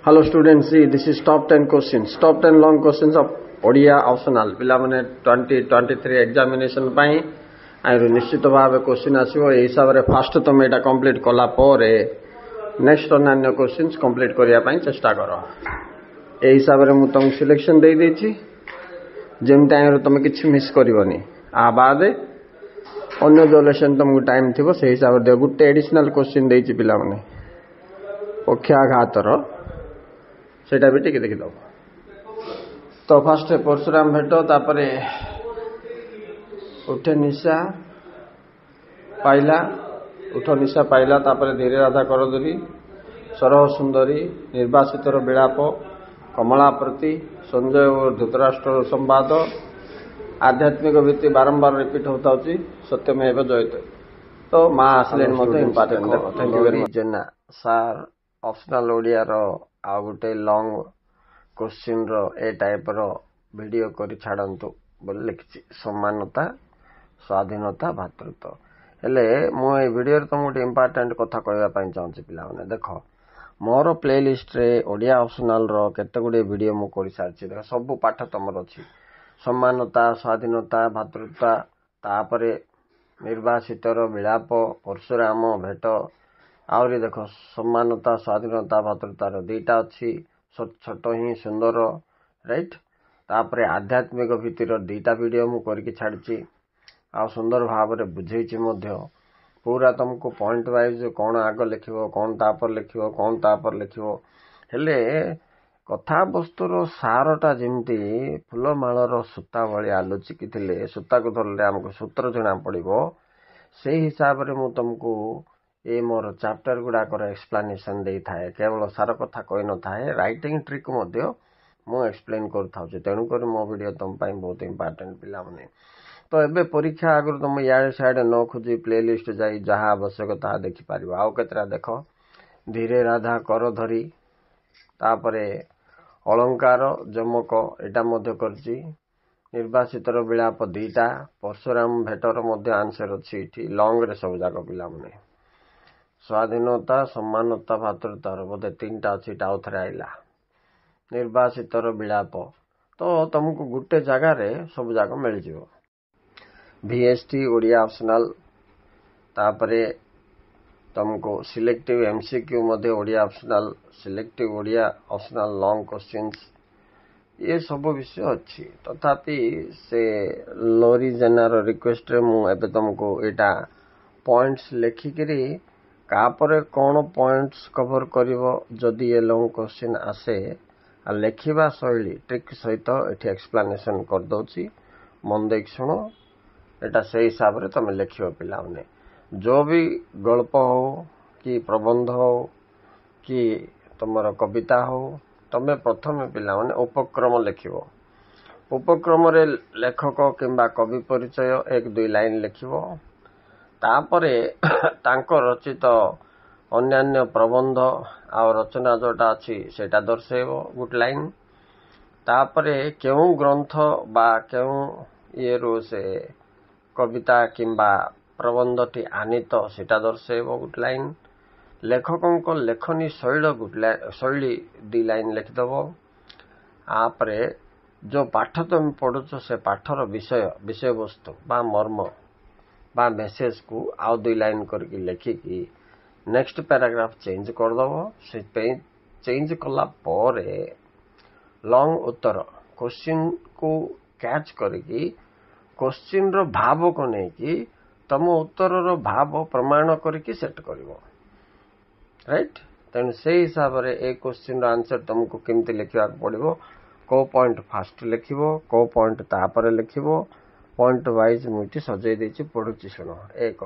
Hello students, see this is top 10 questions, top 10 long questions of Odia optional. पिला माने 2023 examination पाई आइरु निश्चित भावे question आसीबो ए हिसाब रे फास्ट तुम एटा कंप्लीट कला परे नेक्स्ट अन्य क्वेश्चंस कंप्लीट करिया पाई चेष्टा करो ए हिसाब रे मु तुम सिलेक्शन दे देछि जेम टाइम रे तुम किछि मिस करबनी आ बाद अन्य जो लेसन तुमको टाइम थिबो से हिसाब रे गुटे एडिशनल क्वेश्चन देछि पिला माने पक्षाघातर सेटा भी टिके देखिदो तो फर्स्ट परशुराम भेट तापरे उठे निशा पाइला उठ निशा पाइला तापरे धीरे राधा करदरी सरह सुंदरी निर्वासितर विलाप कमला प्रति संजय और धृतराष्ट्र संवाद आध्यात्मिक भित्ति बारंबार रिपीट होता होची सत्यमेव जयते तो माँ आसले important thank you very much जेना सर ऑप्शनल ओडिया रो आ गोटे लॉन्ग क्वेश्चन रो ए टाइप रो वीडियो करी छाड़ंतु बोल लिखछि सम्मानता स्वाधीनता भातृत्व हेले मु ए वीडियो रे तुम गोटे इम्पोर्टेंट कथा कहबा पई चाहूछि पिला माने देखो मोर प्लेलिस्ट रे ओडिया ऑप्शनल रो केते गुडे वीडियो मु करि सारछि देखो सब पाठ तमर अछि सम्मानता स्वाधीनता भातृत्व तापरे निर्वासितर विलाप परशुराम भेट आउरी देखो सम्मानता स्वाधीनता भातृत्वार दुईटा अच्छी छोट ही सुंदर राइट तापरे आध्यात्मिक भित्तिर दुईटा वीडियो मु करके छाड़ी आ सुंदर भाव में बुझेछि पूरा तुमको पॉइंट वाइज कौन आग लिखिबो कौन तापर लिखिबो कौन तापर लिखिबो हेले कथा वस्तुर सारटा जेमती फूलमालर सूता भली आलोचिकी थिले सूता को धरले हमको सूत्र जणा पड़िबो से हिसाब रे मु तुमको ए मोर चैप्टर गुड़ाकर एक्सप्लेनेशन दे थाए केवल सार कथा कही न थाए राइटिंग ट्रिक मध्य मु एक्सप्लेन कर तेणुक मो वीडियो तुम बहुत इंपोर्टेंट पिला माने तो एबे परीक्षा आगर तुम याडे साइड न खोजी प्लेलिस्ट जाई जहाँ आवश्यक ता देखि पारिबो आउ केतरा देखो धीरे राधा कर धरी तापरे अलंकार जमक एटा मध्य करछि निर्वासितर विलाप दुईटा परशुराम भेटर मध्य आंसर अछि इठी लॉन्ग रे सब जाक पिला माने स्वाधीनता सम्मानता भातृत्वर बोधे तीनटा अच्छी थे आईला निर्वासितर विलाप तो तुमको गोटे जगार सब जाक मिल जाव VST ओडिया ऑप्शनल तापरे तुमको सिलेक्टिव MCQ मध्य Odia optional selective Odia optional long questions ये सब विषय अच्छी तथापि से लोरी जेनार रिक्वेस्ट रे मु एबे तुमको एटा पॉइंट्स लेखिकरी कापरे कौन पॉइंट्स कवर करिवो जदि ये लॉन्ग क्वेश्चन आसे आ लेखिबा शैली ट्रिक सहित एठी एक्सप्लेनेशन कर दोछि मन देख सुनो एटा से हिसाब रे तमे लेखियो पिला माने जो भी गल्प हो कि प्रबंध हो कि तुमर कविता हो तमे प्रथम पिला माने उपक्रम लेखिबो उपक्रम रे लेखक किंबा कवि परिचय 1-2 लाइन लेखिबो तापरे तांको रचित अन्यान्य प्रबंध आ रचना जोटा अच्छी सेटा दर्शेबो गुड लाइन तापरे केउ ग्रंथ बा केउ ये रो से कविता किंबा प्रबंधटी आनीत सेटा दर्शेबो गुड लाइन लेखकों को लेखनी शैली 2 लाइन लिखिदबो आपरे जो पाठ तुम पढ़ुछ से पाठर विषय वस्तु बा मर्म बा मेसेज को आउ 2 लाइन करके लिखिकी नेक्स्ट पैराग्राफ चेंज कर दबो से चेंज कला परे लॉन्ग उत्तर क्वेश्चन को कैच करके क्वेश्चन रो भाव को नेकी तम उत्तर रो भाव प्रमाण करके सेट करिवो राइट तेन से हिसाब रे एक क्वेश्चन रो आंसर तुमको केमती लिखिबा पड़िबो को पॉइंट फास्ट लिखिबो को पॉइंट तापर लिखिबो पॉइंट वाइज मुझे सजै देछि पढुछि सुनो एक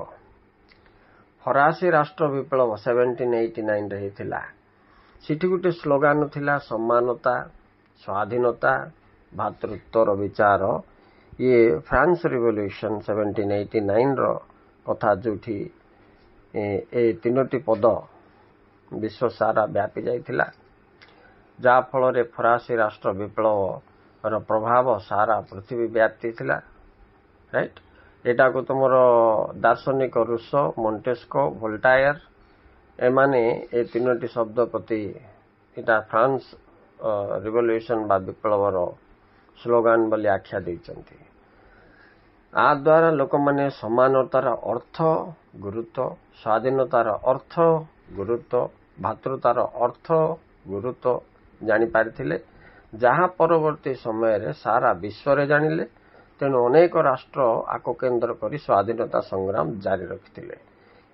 फरासी राष्ट्र विप्लव 1789 रे हिथिला सिठी गुटे स्लोगान थिला सम्मानता स्वाधीनता भातृत्वर विचार ये फ्रांस रिवोल्यूशन 1789 रो कथा जोठी ए तीनोटी पद विश्व सारा व्यापी जाइथिला जा फल रे फरासी राष्ट्र विप्लव रो प्रभाव सारा पृथ्वी व्याप्ति थिला राइट एटा को तुमर दार्शनिक रूसो मोंटेस्को वोल्टायर एमाने ए तीनोटी शब्द प्रति ଏଇଟା ଫ୍ରାନ୍ସ ରିଭଲ୍ୟୁସନ ବା ବିପ୍ଳବର ସ୍ଲୋଗାନ ବୋଲି ଆଖ୍ୟା ଦେଇଛନ୍ତି। ଆ ଦ୍ୱାରା ଲୋକମାନେ ସମାନତାର ଅର୍ଥ ଗୁରୁତ୍ୱ, ସ୍ୱାଧୀନତାର ଅର୍ଥ ଗୁରୁତ୍ୱ, ଭାତୃତାର ଅର୍ଥ ଗୁରୁତ୍ୱ ଜାଣିପାରିଥିଲେ, ଯାହା ପରବର୍ତ୍ତୀ ସମୟରେ ସାରା ବିଶ୍ୱରେ ଜାଣିଲେ। ତେଣୁ ଅନେକ ରାଷ୍ଟ୍ର ଆକୁ କେନ୍ଦ୍ର କରି ସ୍ୱାଧୀନତା ସଂଗ୍ରାମ ଜାରି ରଖିଥିଲେ।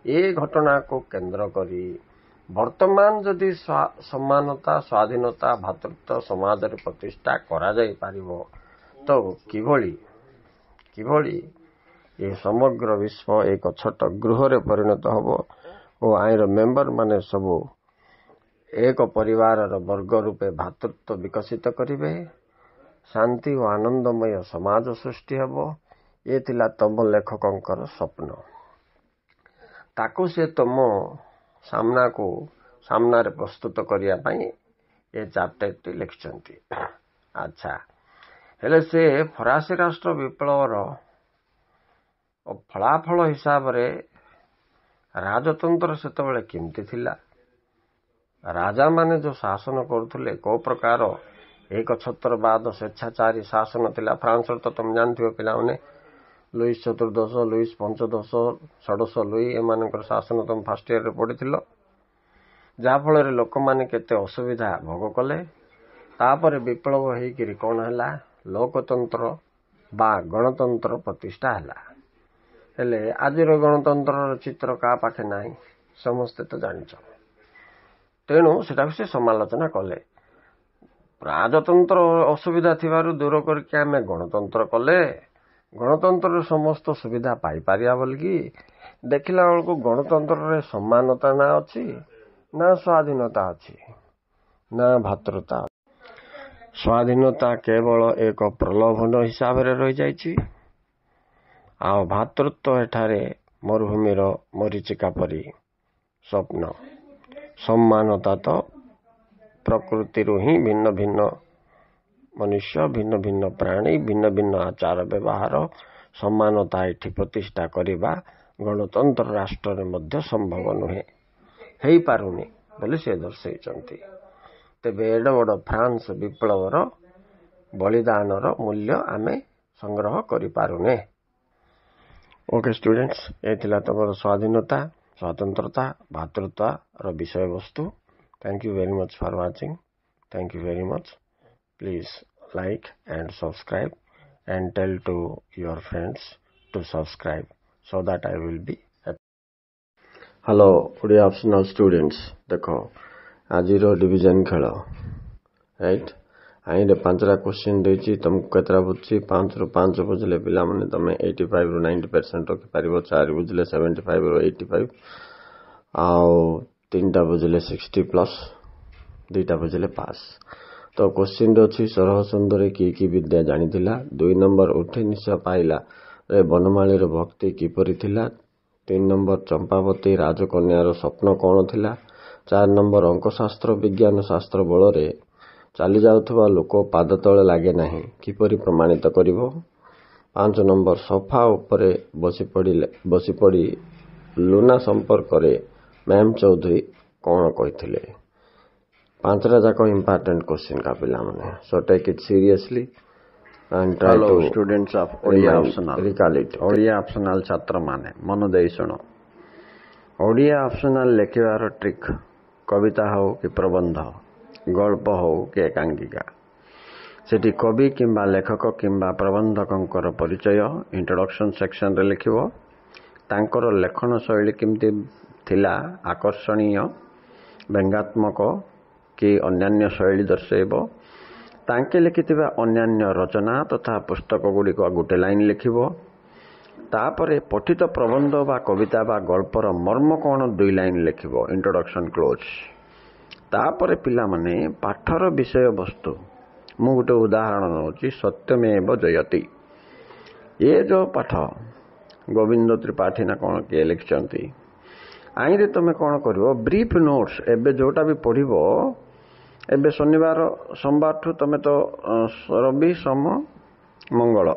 ଏ ଘଟଣାକୁ କେନ୍ଦ୍ର କରି ବର୍ତ୍ତମାନ ଯଦି ସମାନତା, ସ୍ୱାଧୀନତା, ଭାତୃତ୍ୱ ସମାଜରେ ପ୍ରତିଷ୍ଠା କରାଯାଇପାରିବ ତ କିଭଳି ଏ ସମଗ୍ର ବିଶ୍ୱ ଏକ ଛୋଟ ଗୃହରେ ପରିଣତ ହେବ ଓ ଆଇନର ମେମ୍ବର ମାନେ ସବୁ ଏକ ପରିବାରର ବର୍ଗ ରୂପେ ଭାତୃତ୍ୱ ବିକଶିତ କରିବେ, ଶାନ୍ତି ଓ ଆନନ୍ଦମୟ ସମାଜ ସୃଷ୍ଟି ହେବ। ଏ ଥିଲା ତମ ଲେଖକଙ୍କର ସ୍ୱପ୍ନ। ତାକୁ ସେ ତମ ସାମ୍ନାରେ ପ୍ରସ୍ତୁତ କରିବା ପାଇଁ ଏ ଚାପ୍ଟରଟି ଲେଖିଛନ୍ତି। ଆଚ୍ଛା, ହେଲେ ସେ ଫରାସୀ ରାଷ୍ଟ୍ର ବିପ୍ଳବର ଫଳାଫଳ ହିସାବରେ ରାଜତନ୍ତ୍ର ସେତେବେଳେ କେମିତି ଥିଲା, ରାଜାମାନେ ଯେଉଁ ଶାସନ କରୁଥିଲେ କୋଉ ପ୍ରକାର ଏକଛତ୍ରବାଦ ସ୍ୱେଚ୍ଛାଚାରୀ ଶାସନ ଥିଲା। ଫ୍ରାନ୍ସର ତ ତମେ ଜାଣିଥିବ ପିଲାମାନେ, ଲୁଇସ୍ ଚତୁର୍ଦ୍ଦଶ, ଲୁଇସ୍ ପଞ୍ଚଦଶ, ଷୋଡ଼ଶ ଲୁଇ ଏମାନଙ୍କର ଶାସନ ତମେ ଫାର୍ଷ୍ଟ ଇୟରରେ ପଢ଼ିଥିଲ, ଯାହାଫଳରେ ଲୋକମାନେ କେତେ ଅସୁବିଧା ଭୋଗ କଲେ। ତାପରେ ବିପ୍ଳବ ହେଇକିରି କ'ଣ ହେଲା, ଲୋକତନ୍ତ୍ର ବା ଗଣତନ୍ତ୍ର ପ୍ରତିଷ୍ଠା ହେଲା। ହେଲେ ଆଜିର ଗଣତନ୍ତ୍ରର ଚିତ୍ର କାହା ପାଖେ ନାହିଁ, ସମସ୍ତେ ତ ଜାଣିଛ। ତେଣୁ ସେଟାକୁ ସେ ସମାଲୋଚନା କଲେ। ରାଜତନ୍ତ୍ର ଅସୁବିଧା ଥିବାରୁ ଦୂର କରିକି ଆମେ ଗଣତନ୍ତ୍ର କଲେ, ଗଣତନ୍ତ୍ରରେ ସମସ୍ତ ସୁବିଧା ପାଇପାରିବା ବୋଲିକି ଦେଖିଲା ବେଳକୁ ଗଣତନ୍ତ୍ରରେ ସମାନତା ନା ଅଛି, ନା ସ୍ୱାଧୀନତା ଅଛି, ନା ଭାତୃତା। ସ୍ୱାଧୀନତା କେବଳ ଏକ ପ୍ରଲୋଭନ ହିସାବରେ ରହିଯାଇଛି, ଆଉ ଭାତୃତ୍ୱ ଏଠାରେ ମରୁଭୂମିର ମରୀଚିକା ପରି ସ୍ୱପ୍ନ। ସମାନତା ତ ପ୍ରକୃତିରୁ ହିଁ ଭିନ୍ନ ଭିନ୍ନ ମନୁଷ୍ୟ, ଭିନ୍ନ ଭିନ୍ନ ପ୍ରାଣୀ, ଭିନ୍ନ ଭିନ୍ନ ଆଚାର ବ୍ୟବହାର, ସମାନତା ଏଠି ପ୍ରତିଷ୍ଠା କରିବା ଗଣତନ୍ତ୍ର ରାଷ୍ଟ୍ରରେ ମଧ୍ୟ ସମ୍ଭବ ନୁହେଁ, ହେଇପାରୁନି ବୋଲି ସେ ଦର୍ଶାଇଛନ୍ତି। ତେବେ ଏଡେ ବଡ଼ ଫ୍ରାନ୍ସ ବିପ୍ଳବର ବଳିଦାନର ମୂଲ୍ୟ ଆମେ ସଂଗ୍ରହ କରିପାରୁନେ। ଓକେ ଷ୍ଟୁଡେଣ୍ଟସ୍, ଏ ଥିଲା ତମର ସ୍ୱାଧୀନତା, ସ୍ୱତନ୍ତ୍ରତା, ଭାତୃତ୍ୱର ବିଷୟବସ୍ତୁ। Thank you very much for watching. Thank you very much. Please like and subscribe and tell to your friends to subscribe so that I will be happy. Hello, Odia optional students, ଦେଖ ଆଜିର division ଖେଳ, right. ଆଇନରେ 5ଟା question ଦେଇଛି, ତମକୁ କେତେଟା ବୁଝୁଛି? 5ରୁ 5 ବୁଝିଲେ ପିଲାମାନେ ତମେ 85ରୁ 90% ରଖିପାରିବ, 4 ବୁଝିଲେ 75ରୁ 85, ଆଉ 3ଟା ବୁଝିଲେ 60+, 2ଟା ବୁଝିଲେ ପାସ୍। ତ କ୍ୱେଶ୍ଚିନ୍ରେ ଅଛି ସରହ ସୁନ୍ଦରୀ କି ବିଦ୍ୟା ଜାଣିଥିଲା? 2 ନମ୍ବର ଉଠି ନିଶା ପାଇଲା ରେ ବନମାଳୀର ଭକ୍ତି କିପରି ଥିଲା? 3 ନମ୍ବର ଚମ୍ପାବତୀ ରାଜକନ୍ୟାର ସ୍ୱପ୍ନ କ'ଣ ଥିଲା? 4 ନମ୍ବର ଅଙ୍କଶାସ୍ତ୍ର ବିଜ୍ଞାନ ଶାସ୍ତ୍ର ବଳରେ ଚାଲିଯାଉଥିବା ଲୋକ ପାଦ ତଳେ ଲାଗେ ନାହିଁ, କିପରି ପ୍ରମାଣିତ କରିବ? 5 ନମ୍ବର ସୋଫା ଉପରେ ବସିପଡ଼ି ଲୁନା ସମ୍ପର୍କରେ ମ୍ୟାମ୍ ଚୌଧୁରୀ କ'ଣ କହିଥିଲେ? 5ଟା ଯାକ ଇମ୍ପୋର୍ଟାଣ୍ଟ କ୍ୱେଶ୍ଚିନ୍ କା ପିଲାମାନେ, so take it seriously and try to students of Odia optional recall it. Odia optional ଛାତ୍ରମାନେ ମନ ଦେଇ ଶୁଣ। ଓଡ଼ିଆ optional ଲେଖିବାର ଟ୍ରିକ୍, କବିତା ହେଉ କି ପ୍ରବନ୍ଧ, ଗଳ୍ପ ହେଉ କି ଏକାଙ୍କିକା, ସେଠି କବି କିମ୍ବା ଲେଖକ କିମ୍ବା ପ୍ରବନ୍ଧକଙ୍କର ପରିଚୟ ଇଣ୍ଟ୍ରୋଡକ୍ସନ୍ ସେକ୍ସନରେ ଲେଖିବ। ତାଙ୍କର ଲେଖନ ଶୈଳୀ କେମିତି ଥିଲା, ଆକର୍ଷଣୀୟ, ବ୍ୟଙ୍ଗାତ୍ମକ କି ଅନ୍ୟାନ୍ୟ ଶୈଳୀ ଦର୍ଶାଇବ। ତାଙ୍କେ ଲେଖିଥିବା ଅନ୍ୟାନ୍ୟ ରଚନା ତଥା ପୁସ୍ତକ ଗୁଡ଼ିକ ଗୋଟେ ଲାଇନ୍ ଲେଖିବ। ତାପରେ ପଠିତ ପ୍ରବନ୍ଧ ବା କବିତା ବା ଗଳ୍ପର ମର୍ମ କ'ଣ 2 ଲାଇନ୍ ଲେଖିବ, ଇଣ୍ଟ୍ରୋଡକ୍ସନ୍ କ୍ଲୋଜ୍। ତାପରେ ପିଲାମାନେ ପାଠର ବିଷୟବସ୍ତୁ, ମୁଁ ଗୋଟେ ଉଦାହରଣ ନେଉଛି, ସତ୍ୟମେବ ଜୟତି। ଏ ଯେଉଁ ପାଠ ଗୋବିନ୍ଦ ତ୍ରିପାଠୀ ନା କ'ଣ କିଏ ଲେଖିଛନ୍ତି, ଆଇରେ ତମେ କ'ଣ କରିବ, ବ୍ରିଫ୍ ନୋଟ୍ସ। ଏବେ ଯେଉଁଟା ବି ପଢ଼ିବ, ଏବେ ଶନିବାର ସୋମବାରଠୁ ତମେ ତ ରବି ସୋମ ମଙ୍ଗଳ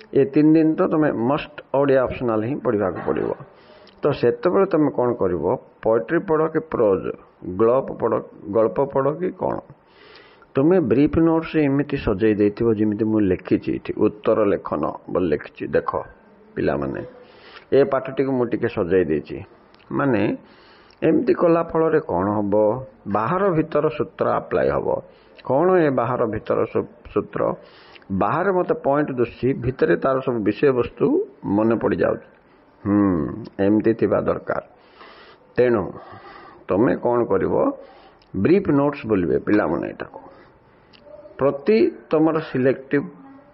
ଏ 3 ଦିନ ତ ତମେ ମଷ୍ଟ ଓଡ଼ିଆ ଅପସନାଲ ହିଁ ପଢ଼ିବାକୁ ପଡ଼ିବ। तो सेतेबेले तुम कौन कर पोएट्री पढ़ कि प्रोज गल्प पढ़ कि कौन तुम्हें ब्रीफ नोट्स एमती सजई देथिबो जिमिति मु लिखिछि उत्तर लेखन बोल लिखिछि देख पिला माने ए पाठटी को मुझे सजाई देछि माने एमती कला फल रे कौन हम बाहर भीतर सूत्र अप्लाई हम कौन ए बाहर भीतर सूत्र बाहर मत पॉइंट दुसी भितर तार सब विषय वस्तु मन पड़ जाऊ एमती थिबा दरकार तेणु तुम्हें कौन कर ब्रीफ नोट्स बोलिए पिला माने एटा को प्रति तुम सिलेक्टिव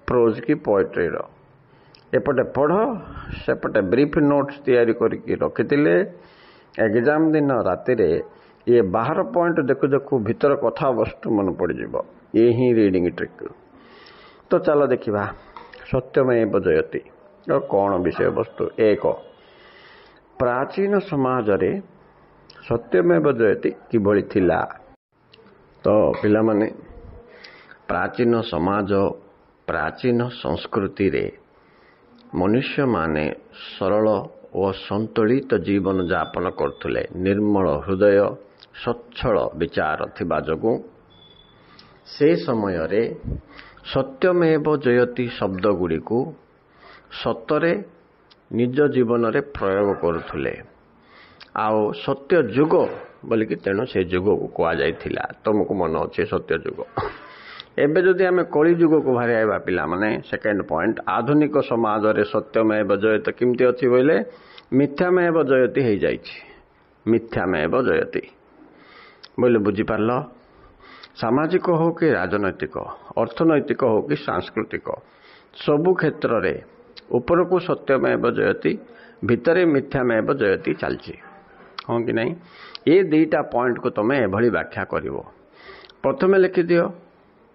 प्रोज की पोएट्री रो एपटे पढ़ सेपटे ब्रीफ नोट्स तैयारी करके रखिथिले एग्जाम दिन राति रे ये बाहर पॉइंट देखु देखु भीतर कथा वस्तु मन पड़ जिवो ये ही रीडिंग ट्रिक तो चलो देखिबा सत्यमेव जयति और कौन विषय वस्तु एक प्राचीन समाज रे सत्यमेव जयति किभଳି थिला तो पिला माने प्राचीन समाज प्राचीन संस्कृति रे मनुष्य माने सरल और संतुलित जीवन यापन करथुले निर्मल हृदय सच्छल विचार थिबा जगु से समय रे सत्यमेव जयति शब्द गुड़ी को सतरे निज जीवन रे प्रयोग करुथुले आओ सत्य जुग बोलिकी तेणु से जुग को कहा जाइथिला तुमको मन अच्छे सत्य जुग एबे जदि आमे कली जुग को बाहर आइबा पिला माने सेकेंड पॉइंट आधुनिक समाज रे सत्यमेव जयति किमती अछि बोले मिथ्यामेव जयति हे जाइछि मिथ्यामेव जयति बोले बुझी पारलो सामाजिक हो कि राजनैतिक अर्थनैतिक हो कि सांस्कृतिक सबु क्षेत्र रे ऊपर को सत्यमेव जयति भितरे मिथ्यामेव जयति चलछि हाँ कि नहीं ये दुईटा पॉइंट को तुम्हें एभली व्याख्या करिवो प्रथमे लिखि दियो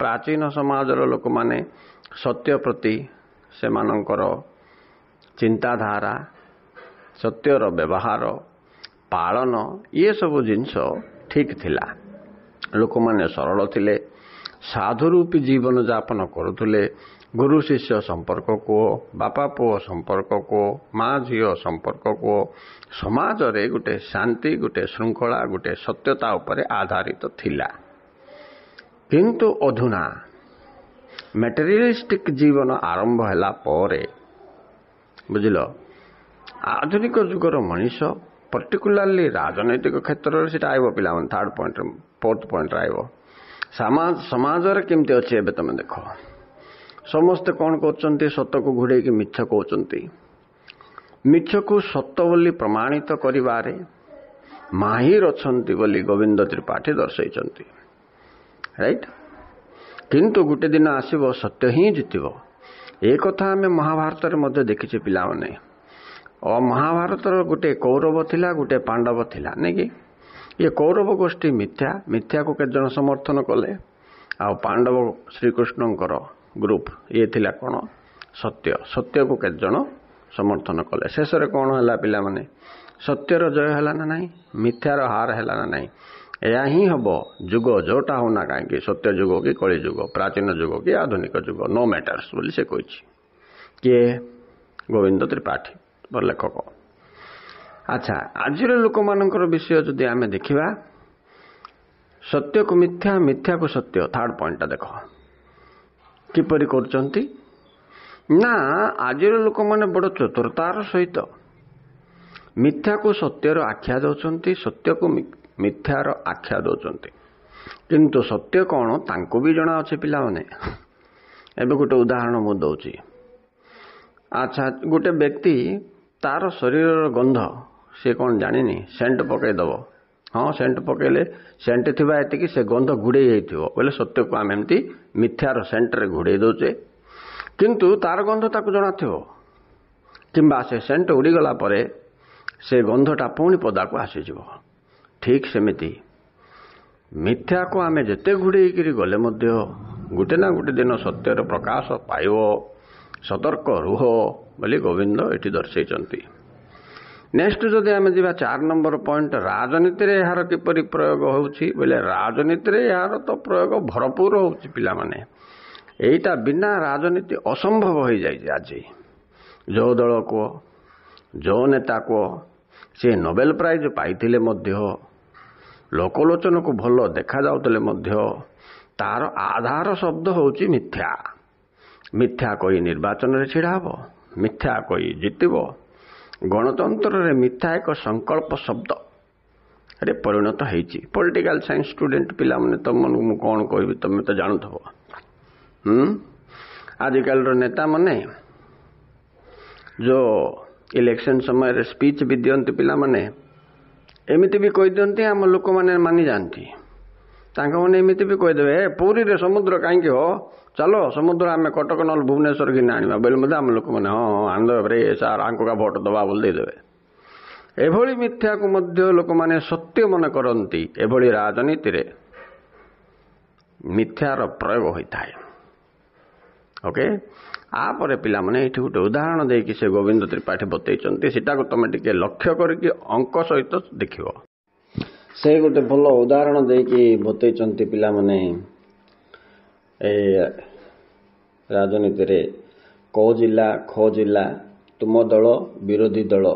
प्राचीन समाजर लोक माने सत्य प्रति से मानकर चिंताधारा सत्यर व्यवहार पालन ये सब जिनस ठीक थिला लोक माने सरल थिले साधुरूपी जीवन यापन करुथुले गुरु शिष्य संपर्क को बापा पुओ संपर्क को माँ झील संपर्क को समाज रे गुटे शांति गुटे श्रृंखला गुटे सत्यता उपरे आधारित थिला किंतु अधुना मटेरियलिस्टिक जीवन आरंभ हैला परे बुझिलो आधुनिक जुगर मनीष पर्टिकुलारली राजनैतिक क्षेत्र से आइब पिला थर्ड पॉइंट फोर्थ पॉइंट आइब समाज रे केमती अछि एबे तमे देखो समस्ते कौन कर सत को घुड़े की मिछ कहते मिछ को सत बोली प्रमाणित करिवारे माहिर अछंती बोली गोविंद त्रिपाठी दर्शाई राइट किंतु गोटे दिन आसीबो सत्य ही जितिबो ए कथा आमे महाभारत रे मध्ये देखिछे पिला माने और महाभारत रो गोटे कौरव थिला गोटे पांडव थिला नै कि ये कौरव गोष्ठी मिथ्या मिथ्या को केजन समर्थन कले आ पांडव श्रीकृष्णंकर ग्रुप ये थिला कोन सत्य सत्य को केजन समर्थन कले शेष रे कोन हला पिला माने सत्यर जय हला ना नहीं मिथ्यार हार हला ना नहीं या ही हबो जुग जोटा होना काहे सत्य जुग कि कली जुग प्राचीन जुग कि आधुनिक जुग नो मैटर्स बोली से कहिछि के गोविंद त्रिपाठी बर लेखक अच्छा आज लोक मानकर विषय जदि आमे देखिबा सत्य को मिथ्या मिथ्या को सत्य थर्ड पॉइंट देखो किपरि करचंती ना आज लोक माने बड़ चतुरतार सहित मिथ्या को सत्यर आख्या दउचंती सत्य को मिथ्यार आख्या दउचंती किंतु सत्य कौन तांको भी जणा अछि पिला माने एबे गोटे उदाहरण मु दउची अच्छा गोटे व्यक्ति तार शरीर गंध से कौन जानिनी सेंट पकई दबो हाँ सेंट पकईले सेंट थिबा एतिकी से गंध घुड़े जाइथिबो बोले सत्य को आम एमती मिथ्यार सेंट रे घुड़े दउचे किंतु तार गंध ताकू जणा थिबो किंबा से सेंट उड़ी गला परे से गंधटा पुणी पदा को आसी जिवो ठीक सेमिति मिथ्या को आमे जेते घुड़े करी गले मध्य गोटे ना गोटे दिन सत्यर प्रकाश पाइबो सतर्क रुह बोली गोविंद एटी दर्शाई नेक्स्ट जदि आम जा 4 नंबर पॉइंट राजनीति रे यार किपरि प्रयोग होउछि बोले राजनीति रे यार तो प्रयोग भरपूर होउछि पिला माने एटा बिना राजनीति असंभव हो जाए आज जो दल को जो नेता को ସେ ନୋବେଲ ପ୍ରାଇଜ ପାଇଥିଲେ ମଧ୍ୟ ଲୋକଲୋଚନକୁ ଭଲ ଦେଖାଯାଉଥିଲେ ମଧ୍ୟ ତାର ଆଧାର ଶବ୍ଦ ହେଉଛି ମିଥ୍ୟା। ମିଥ୍ୟା କହି ନିର୍ବାଚନରେ ଛିଡ଼ା ହେବ, ମିଥ୍ୟା କହି ଜିତିବ। ଗଣତନ୍ତ୍ରରେ ମିଥ୍ୟା ଏକ ସଂକଳ୍ପ ଶବ୍ଦରେ ପରିଣତ ହେଇଛି। ପଲିଟିକାଲ ସାଇନ୍ସ ଷ୍ଟୁଡେଣ୍ଟ ପିଲାମାନେ ତମମାନଙ୍କୁ ମୁଁ କ'ଣ କହିବି, ତମେ ତ ଜାଣୁଥିବ। ଆଜିକାଲିର ନେତାମାନେ ଯେଉଁ ଇଲେକ୍ସନ ସମୟରେ ସ୍ପିଚ୍ ବି ଦିଅନ୍ତି, ପିଲାମାନେ ଏମିତି ବି କହିଦିଅନ୍ତି, ଆମ ଲୋକମାନେ ମାନିଯାଆନ୍ତି। ତାଙ୍କମାନେ ଏମିତି ବି କହିଦେବେ, ପୁରୀରେ ସମୁଦ୍ର କାହିଁକି ହୋ, ଚାଲ ସମୁଦ୍ର ଆମେ କଟକ ନହେଲେ ଭୁବନେଶ୍ୱର କିଣି ଆଣିବା ବୋଲି ମଧ୍ୟ ଆମ ଲୋକମାନେ ହଁ ଆଣିଦେବେ ରେ ସାର୍ ଆଙ୍କୁ କା ଭୋଟ ଦେବା ବୋଲି ଦେଇଦେବେ। ଏଭଳି ମିଥ୍ୟାକୁ ମଧ୍ୟ ଲୋକମାନେ ସତ୍ୟ ମନେ କରନ୍ତି। ଏଭଳି ରାଜନୀତିରେ ମିଥ୍ୟାର ପ୍ରୟୋଗ ହୋଇଥାଏ। ଓକେ, ଆପରେ ପିଲାମାନେ ଏଇଠି ଗୋଟେ ଉଦାହରଣ ଦେଇକି ସେ ଗୋବିନ୍ଦ ତ୍ରିପାଠୀ ବତେଇଛନ୍ତି, ସେଟାକୁ ତମେ ଟିକେ ଲକ୍ଷ୍ୟ କରିକି ଅଙ୍କ ସହିତ ଦେଖିବ। ସେ ଗୋଟେ ଭଲ ଉଦାହରଣ ଦେଇକି ବତେଇଛନ୍ତି ପିଲାମାନେ। ଏ ରାଜନୀତିରେ କୋଉ ଜିଲ୍ଲା ଖୋ ଜିଲ୍ଲା, ତୁମ ଦଳ ବିରୋଧୀ ଦଳ,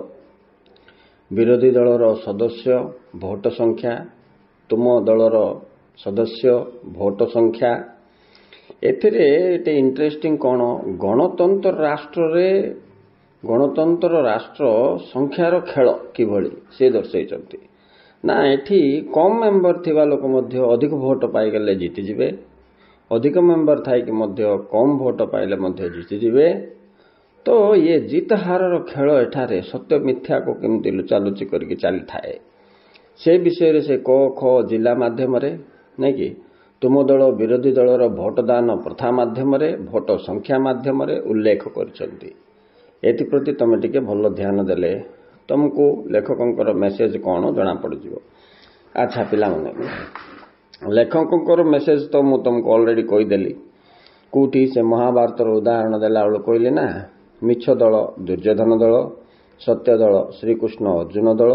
ବିରୋଧୀ ଦଳର ସଦସ୍ୟ ଭୋଟ ସଂଖ୍ୟା, ତୁମ ଦଳର ସଦସ୍ୟ ଭୋଟ ସଂଖ୍ୟା। ଏଥିରେ ଏତେ ଇଣ୍ଟରେଷ୍ଟିଂ କ'ଣ, ଗଣତନ୍ତ୍ର ରାଷ୍ଟ୍ର ସଂଖ୍ୟାର ଖେଳ କିଭଳି ସେ ଦର୍ଶାଇଛନ୍ତି। ନା ଏଠି କମ୍ ମେମ୍ବର ଥିବା ଲୋକ ମଧ୍ୟ ଅଧିକ ଭୋଟ ପାଇଗଲେ ଜିତିଯିବେ, ଅଧିକ ମେମ୍ବର ଥାଇକି ମଧ୍ୟ କମ୍ ଭୋଟ ପାଇଲେ ମଧ୍ୟ ଜିତିଯିବେ। ତ ଇଏ ଜିତ ହାରର ଖେଳ ଏଠାରେ ସତ୍ୟ ମିଥ୍ୟାକୁ କେମିତି ଲୁଚାଲୁଚି କରିକି ଚାଲିଥାଏ, ସେ ବିଷୟରେ ସେ ଖ ଜିଲ୍ଲା ମାଧ୍ୟମରେ ନାଇକି ତୁମ ଦଳ ବିରୋଧୀ ଦଳର ଭୋଟଦାନ ପ୍ରଥା ମାଧ୍ୟମରେ, ଭୋଟ ସଂଖ୍ୟା ମାଧ୍ୟମରେ ଉଲ୍ଲେଖ କରିଛନ୍ତି। ଏଥିପ୍ରତି ତମେ ଟିକେ ଭଲ ଧ୍ୟାନ ଦେଲେ ତମକୁ ଲେଖକଙ୍କର ମେସେଜ କ'ଣ ଜଣାପଡ଼ିଯିବ। ଆଚ୍ଛା ପିଲାମାନେ, ଲେଖକଙ୍କର ମେସେଜ ତ ମୁଁ ତମକୁ ଅଲରେଡ଼ି କହିଦେଲି। କେଉଁଠି ସେ ମହାଭାରତର ଉଦାହରଣ ଦେଲାବେଳେ କହିଲି ନା, ମିଛ ଦଳ ଦୁର୍ଯ୍ୟୋଧନ ଦଳ, ସତ୍ୟ ଦଳ ଶ୍ରୀକୃଷ୍ଣ ଅର୍ଜୁନ ଦଳ,